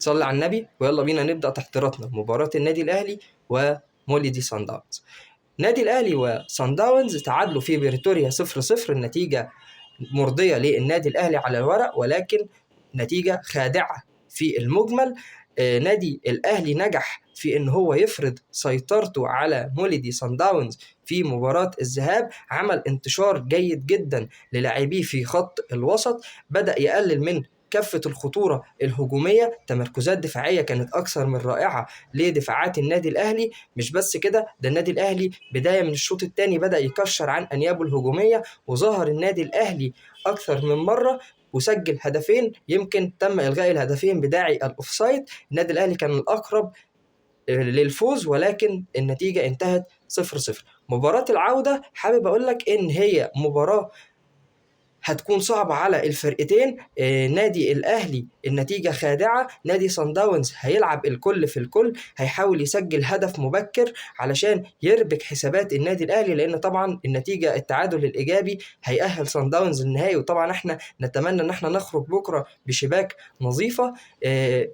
صلي على النبي ويلا بينا نبدأ تحضيراتنا مباراة النادي الأهلي ومولودي صن داونز. نادي الأهلي وصن داونز تعادلوا في بريتوريا 0-0. النتيجة مرضية للنادي الأهلي على الورق، ولكن نتيجة خادعة في المجمل. نادي الأهلي نجح في إن هو يفرض سيطرته على مولودي صن داونز في مباراة الذهاب، عمل انتشار جيد جدا للاعبيه في خط الوسط، بدأ يقلل من كافة الخطورة الهجومية، تمركزات دفاعية كانت أكثر من رائعة لدفاعات النادي الأهلي. مش بس كده، ده النادي الأهلي بداية من الشوط الثاني بدأ يكشر عن أنيابه الهجومية، وظهر النادي الأهلي أكثر من مرة وسجل هدفين، يمكن تم إلغاء الهدفين بداعي الأوفسايد. النادي الأهلي كان الأقرب للفوز، ولكن النتيجة انتهت 0-0. مباراة العودة حابب أقول لك إن هي مباراة هتكون صعبة على الفرقتين. نادي الأهلي النتيجة خادعة، نادي صن داونز هيلعب الكل في الكل، هيحاول يسجل هدف مبكر علشان يربك حسابات النادي الأهلي، لأن طبعا النتيجة التعادل الإيجابي هيأهل صن داونز النهائي، وطبعا احنا نتمنى ان احنا نخرج بكرة بشباك نظيفة.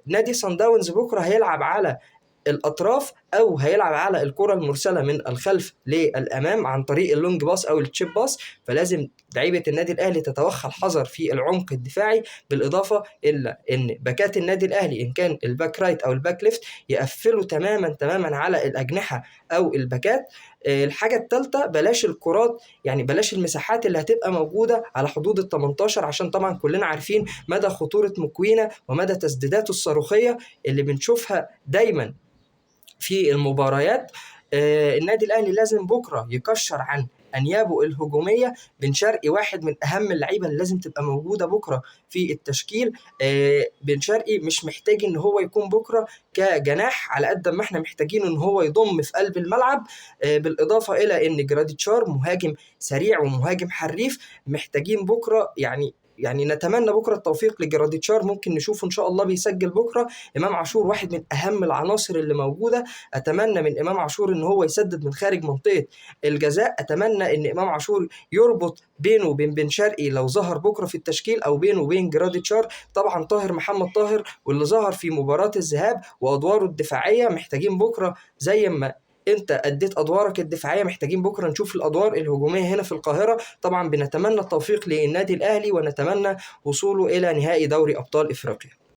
نادي صن داونز بكرة هيلعب على الأطراف أو هيلعب على الكرة المرسلة من الخلف للأمام عن طريق اللونج باس أو التشيب باس، فلازم لعيبة النادي الأهلي تتوخى الحذر في العمق الدفاعي، بالإضافة إلا إن باكات النادي الأهلي إن كان الباك رايت أو الباك ليفت يقفلوا تماما على الأجنحة أو الباكات. الحاجة الثالثة، بلاش الكرات، يعني بلاش المساحات اللي هتبقى موجودة على حدود ال 18، عشان طبعا كلنا عارفين مدى خطورة مكوينة ومدى تسديداته الصاروخية اللي بنشوفها دايما في المباريات. النادي الأهلي لازم بكرة يكشر عن أنيابه الهجومية. بن شرقي واحد من أهم اللعيبة اللي لازم تبقى موجودة بكرة في التشكيل. بن شرقي مش محتاج إن هو يكون بكرة كجناح على قد ما احنا محتاجين إن هو يضم في قلب الملعب، بالإضافة إلى إن جراديتشار مهاجم سريع ومهاجم حريف، محتاجين بكرة يعني نتمنى بكرة التوفيق لجراديتشار، ممكن نشوفه إن شاء الله بيسجل بكرة. إمام عاشور واحد من أهم العناصر اللي موجودة، أتمنى من إمام عاشور إن هو يسدد من خارج منطقة الجزاء، أتمنى إن إمام عاشور يربط بينه وبين بن شرقي لو ظهر بكرة في التشكيل، أو بينه وبين جراديتشار. طبعا طاهر محمد طاهر واللي ظهر في مباراة الذهاب وأدواره الدفاعية محتاجين بكرة زي ما انت اديت ادوارك الدفاعيه، محتاجين بكره نشوف الادوار الهجوميه هنا في القاهره. طبعا بنتمنى التوفيق للنادي الاهلي ونتمنى وصوله الى نهائي دوري ابطال افريقيا.